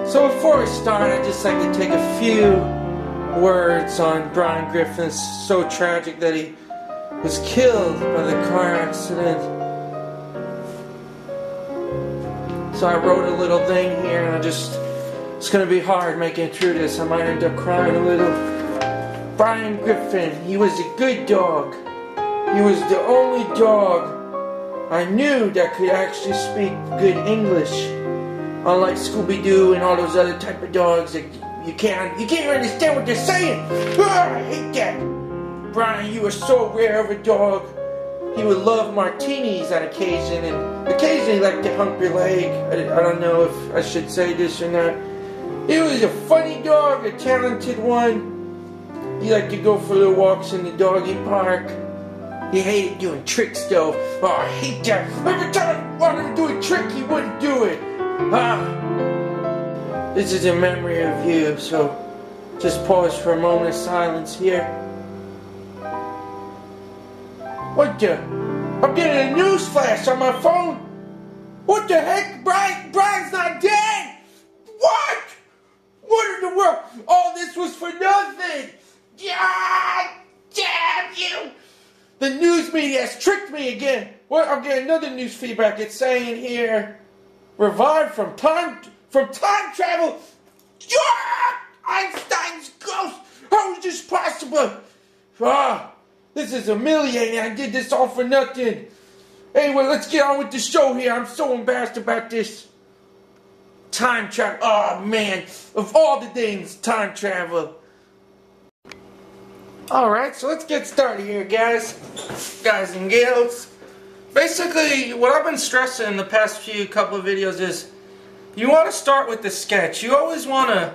So before we start, I'd just like to take a few words on Brian Griffin. It's so tragic that he was killed by the car accident. So I wrote a little thing here, and it's going to be hard making it through this. I might end up crying a little. Brian Griffin, he was a good dog. He was the only dog I knew that could actually speak good English. Unlike Scooby-Doo and all those other type of dogs that you can't understand what they're saying. I hate that. Brian, you were so rare of a dog. He would love martinis on occasion, and occasionally like to hump your leg. I don't know if I should say this or not. He was a funny dog, a talented one. He liked to go for little walks in the doggy park. He hated doing tricks though. Oh, I hate that. Every time I wanted to do a trick, he wouldn't do it. This is a memory of you, so just pause for a moment of silence here. What the? I'm getting a news flash on my phone. What the heck? Brian's not dead! What? What in the world? All this was for nothing! God damn you! The news media has tricked me again. Well, I'm getting another news feedback. It's saying here, revived from time travel. Einstein's ghost. How is this possible? This is humiliating. I did this all for nothing. Anyway, let's get on with the show here. I'm so embarrassed about this. Time travel. Oh man, of all the things, time travel. Alright, so let's get started here, guys and gals. Basically, what I've been stressing in the past couple of videos is you want to start with the sketch. You always want to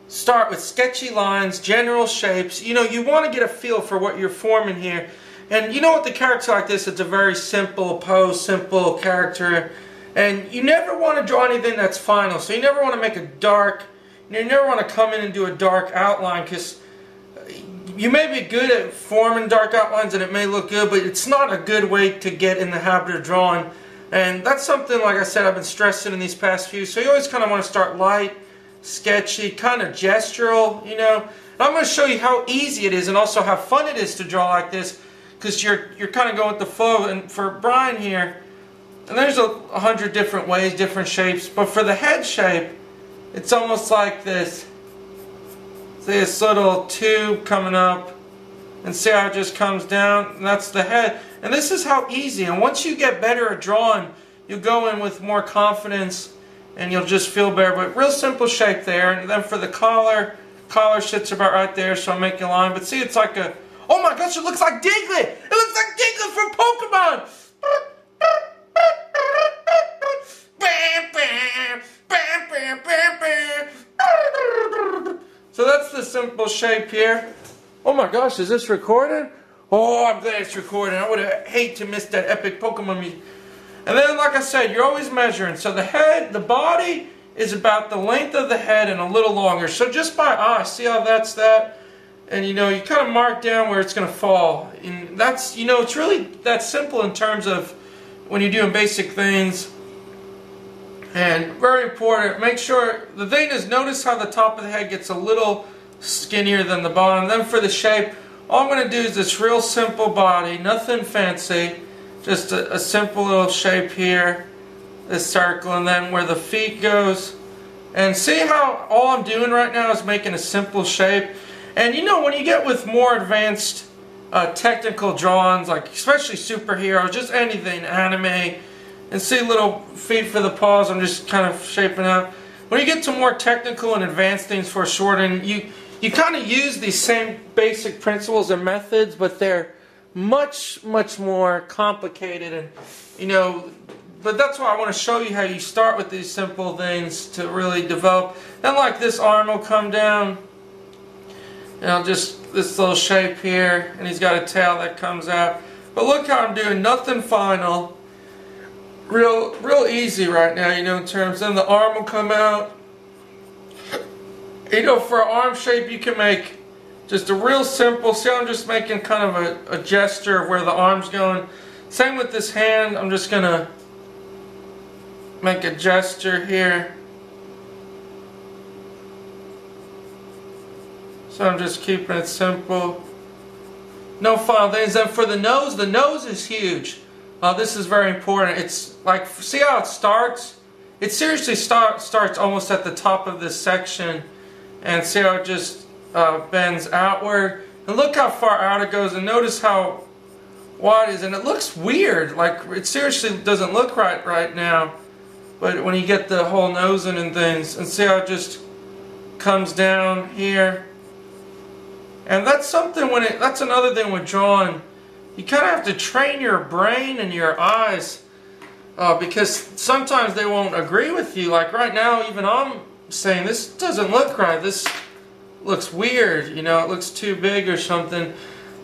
start with sketchy lines, general shapes. You know, you want to get a feel for what you're forming here. And you know, with the character like this, it's a very simple pose, simple character. And you never want to draw anything that's final. So you never want to make a dark, you never want to come in and do a dark outline, because you may be good at forming dark outlines and it may look good, but it's not a good way to get in the habit of drawing. And that's something, like I said, I've been stressing in these past few. So you always kind of want to start light, sketchy, kind of gestural, you know. And I'm going to show you how easy it is and also how fun it is to draw like this, because you're kind of going with the flow. And for Brian here, and there's 100 different ways, different shapes, but for the head shape, it's almost like this. See this little tube coming up, and see how it just comes down, and that's the head. And this is how easy, and once you get better at drawing, you'll go in with more confidence and you'll just feel better. But real simple shape there. And then for the collar sits about right there, so I'm making a line. But see, it's like a, oh my gosh, it looks like Diglett! It looks like Diglett from Pokemon! So that's the simple shape here. Oh my gosh, is this recording? Oh, I'm glad it's recording. I would hate to miss that epic Pokemon music. And then, like I said, you're always measuring. So the head, the body is about the length of the head and a little longer. So just by eye, see how that's that? And you know, you kind of mark down where it's going to fall. And that's, you know, it's really that simple in terms of when you're doing basic things. And very important, make sure, the thing is, notice how the top of the head gets a little skinnier than the bottom. Then for the shape, all I'm going to do is this real simple body, nothing fancy, just a simple little shape here, this circle, and then where the feet goes. And see how all I'm doing right now is making a simple shape. And you know, when you get with more advanced technical drawings, like especially superheroes, just anything, anime, and see little feet for the paws, I'm just kind of shaping out. When you get to more technical and advanced things for shortening, you kind of use these same basic principles and methods, but they're much more complicated. And you know, but that's why I want to show you how you start with these simple things to really develop. Then like this arm will come down, and I'll just, this little shape here, and he's got a tail that comes out. But look how I'm doing, nothing final. Real easy right now, you know, in terms, then the arm will come out. You know, for an arm shape, you can make just a real simple, see, I'm just making kind of a gesture of where the arm's going. Same with this hand, I'm just going to make a gesture here. So I'm just keeping it simple. No final things. And for the nose is huge. This is very important. It's like, see how it starts? It seriously starts almost at the top of this section. And see how it just bends outward. And look how far out it goes. And notice how wide it is. And it looks weird. Like, it seriously doesn't look right now. But when you get the whole nose in and things. And see how it just comes down here. And that's something that's another thing with drawing. You kind of have to train your brain and your eyes because sometimes they won't agree with you. Like right now, even I'm saying this doesn't look right. This looks weird. You know, it looks too big or something.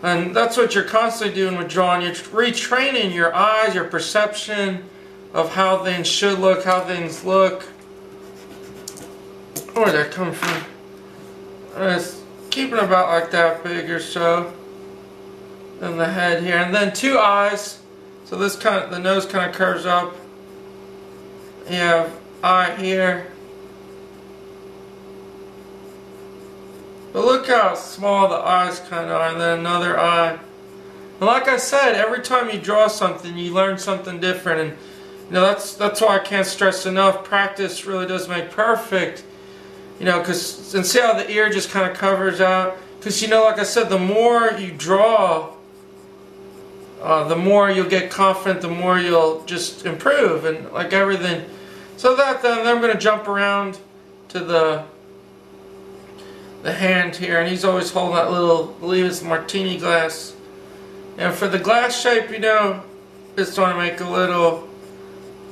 And that's what you're constantly doing with drawing. You're retraining your eyes, your perception of how things should look, how things look. Where did that come from? Keeping about like that big or so. And the head here, and then two eyes. So this the nose kind of curves up. You have eye here. But look how small the eyes kind of are, and then another eye. And like I said, every time you draw something, you learn something different, and you know that's why I can't stress enough. Practice really does make perfect. You know, and see how the ear just kind of covers out. Because you know, like I said, the more you draw, the more you'll get confident, the more you'll just improve, and like everything. So then I'm going to jump around to the hand here, and he's always holding that little, I believe it's martini glass. And for the glass shape, you know, just want to make a little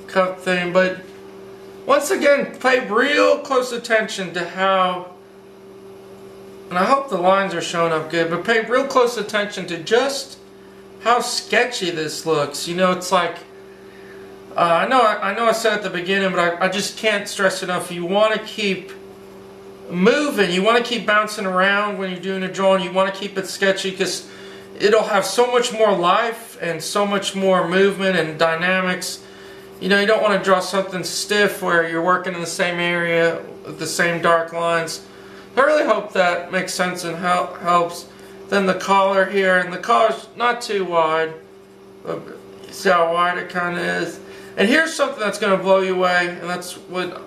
cup thing, but once again, pay real close attention to how, and I hope the lines are showing up good, but pay real close attention to just how sketchy this looks. You know, it's like, I know I said at the beginning, but I just can't stress enough. You want to keep moving. You want to keep bouncing around when you're doing a drawing. You want to keep it sketchy because it'll have so much more life and so much more movement and dynamics. You know, you don't want to draw something stiff where you're working in the same area with the same dark lines. I really hope that makes sense and helps. Then the collar here, and the collar's not too wide. See how wide it kind of is. And here's something that's going to blow you away, and that's what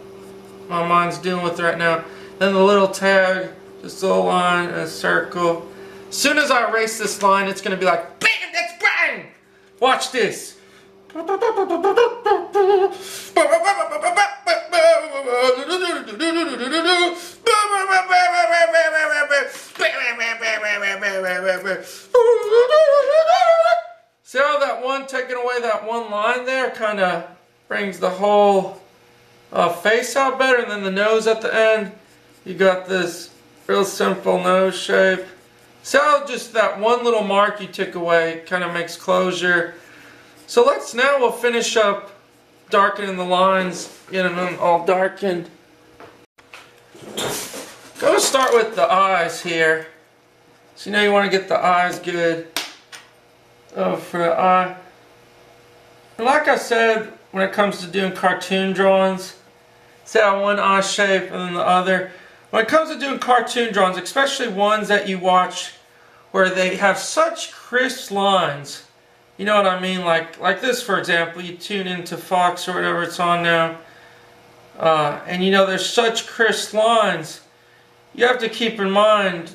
my mind's dealing with right now. Then the little tag, just a little line and a circle. As soon as I erase this line, it's going to be like, BAM! That's Brian! Watch this. See how that one, taking away that one line there, kind of brings the whole face out better, and then the nose at the end, you got this real simple nose shape. See how just that one little mark you took away kind of makes closure. So we'll finish up darkening the lines, getting them all darkened. Go start with the eyes here. So you know you want to get the eyes good. For the eye. And like I said, when it comes to doing cartoon drawings, see how one eye shape and then the other. When it comes to doing cartoon drawings, especially ones that you watch where they have such crisp lines, you know what I mean? Like this, for example, you tune into Fox or whatever it's on now, and you know there's such crisp lines. You have to keep in mind,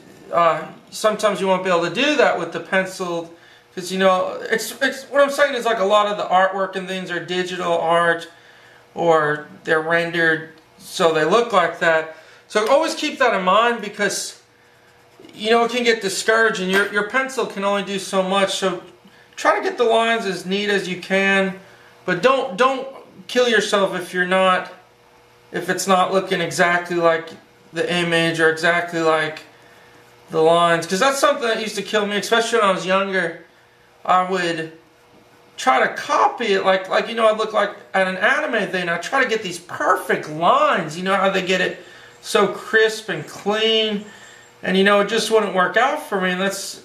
sometimes you won't be able to do that with the penciled, because you know, it's what I'm saying is like a lot of the artwork and things are digital art, or they're rendered so they look like that. So always keep that in mind, because you know it can get discouraging. Your pencil can only do so much. So try to get the lines as neat as you can, but don't kill yourself if it's not looking exactly like the image or exactly like the lines, because that's something that used to kill me, especially when I was younger. I would try to copy it like you know, I'd look like at an anime thing. I try to get these perfect lines. You know how they get it so crisp and clean, and you know it just wouldn't work out for me. And that's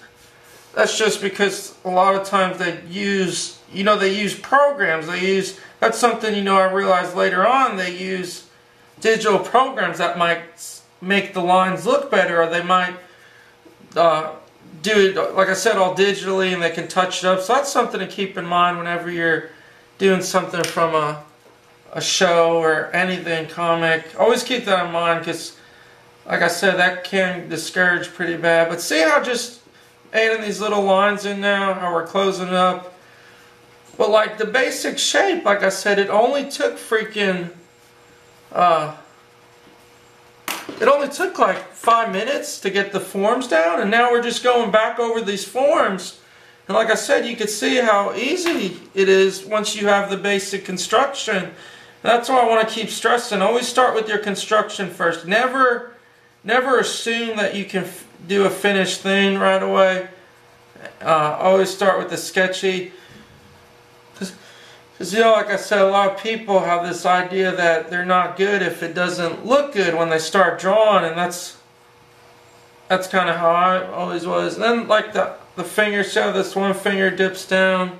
just because a lot of times they use programs. That's something, you know, I realized later on, they use digital programs that might make the lines look better, or they might do it, like I said, all digitally, and they can touch it up. So that's something to keep in mind whenever you're doing something from a show or anything, comic. Always keep that in mind, because like I said, that can discourage pretty bad. But see how just adding these little lines in now, how we're closing it up. But like the basic shape, like I said, it only took freaking, it only took like 5 minutes to get the forms down, and now we're just going back over these forms. And like I said, you can see how easy it is once you have the basic construction. That's why I want to keep stressing. Always start with your construction first. Never assume that you can do a finished thing right away. Always start with the sketchy. Because, you know, like I said, a lot of people have this idea that they're not good if it doesn't look good when they start drawing, and that's kind of how I always was. And then, like the fingers, so this one finger dips down,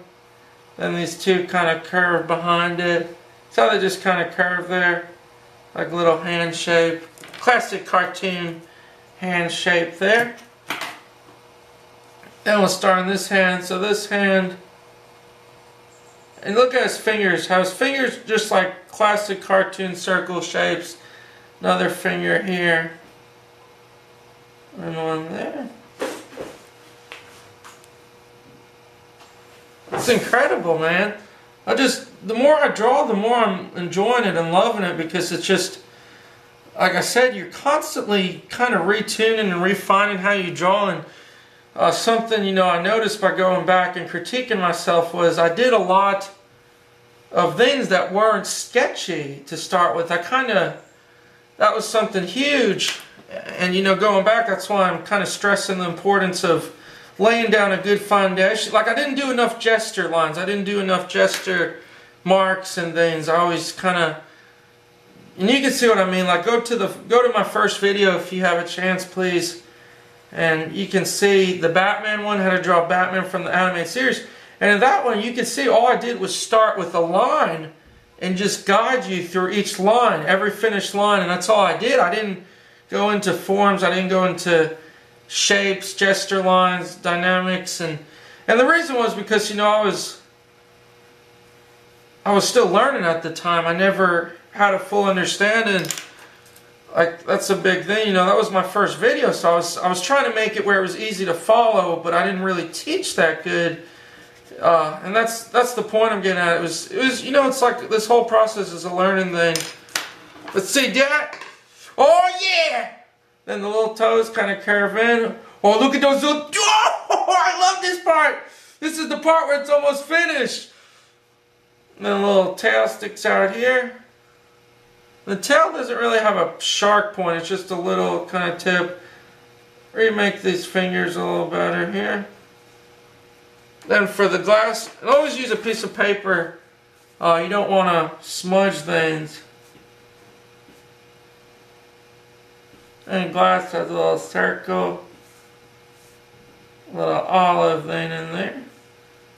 then these two kind of curve behind it. So they just kind of curve there, like a little hand shape. Classic cartoon hand shape there. Then we'll start on this hand. So this hand, and look at his fingers, how his fingers just like classic cartoon circle shapes. Another finger here, and one there. It's incredible, man. The more I draw, the more I'm enjoying it and loving it, because it's just, like I said, you're constantly kind of retuning and refining how you draw. And something, you know, I noticed by going back and critiquing myself was I did a lot of things that weren't sketchy to start with. That was something huge. And, you know, going back, that's why I'm kind of stressing the importance of laying down a good foundation. Like, I didn't do enough gesture lines. I didn't do enough gesture marks and things. I always kind of, and you can see what I mean. Like, go to my first video if you have a chance, please. And you can see the Batman one, how to draw Batman from the animated series. And in that one, you can see all I did was start with a line and just guide you through each line, every finished line, and that's all I did. I didn't go into forms. I didn't go into shapes, gesture lines, dynamics, and the reason was because, you know, I was still learning at the time. I never had a full understanding. Like, that's a big thing, you know. That was my first video, so I was trying to make it where it was easy to follow, but I didn't really teach that good. And that's the point I'm getting at. It was, you know, it's like this whole process is a learning thing. Let's see, Dad. Oh yeah. Then the little toes kind of curve in. Oh, look at those little... Oh, I love this part. This is the part where it's almost finished. And then a little tail sticks out here. The tail doesn't really have a sharp point. It's just a little kind of tip. Remake these fingers a little better here. Then for the glass, always use a piece of paper. You don't want to smudge things. And glass has a little circle, a little olive thing in there.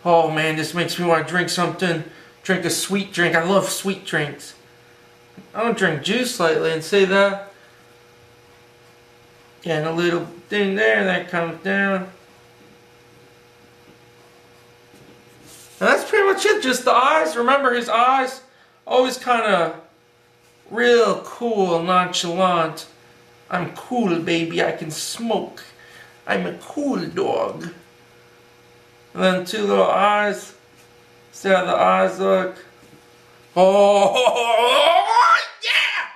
Oh man, this makes me want to drink something. Drink a sweet drink. I love sweet drinks. I don't drink juice lately, and see that? And a little thing there that comes down. And that's pretty much it, just the eyes. Remember, his eyes always kind of real cool, nonchalant. I'm cool, baby, I can smoke. I'm a cool dog. And then two little eyes. See how the eyes look? Oh, yeah!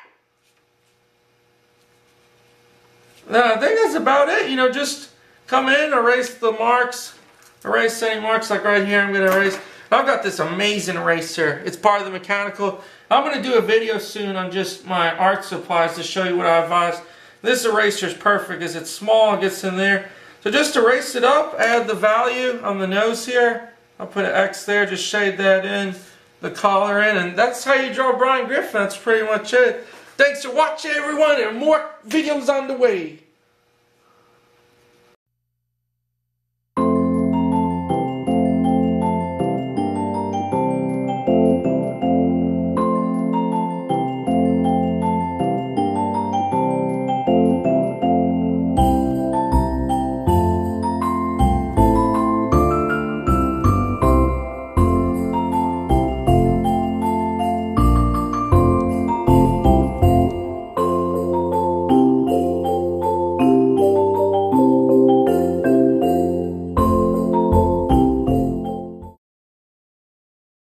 Now, I think that's about it. You know, just come in, erase the marks. Erase any marks, like right here I'm going to erase. I've got this amazing eraser. It's part of the mechanical. I'm going to do a video soon on just my art supplies to show you what I advise. This eraser is perfect because it's small, it gets in there. So just erase it up, add the value on the nose here. I'll put an X there, just shade that in, the collar in, and that's how you draw Brian Griffin. That's pretty much it. Thanks for watching, everyone, and more videos on the way.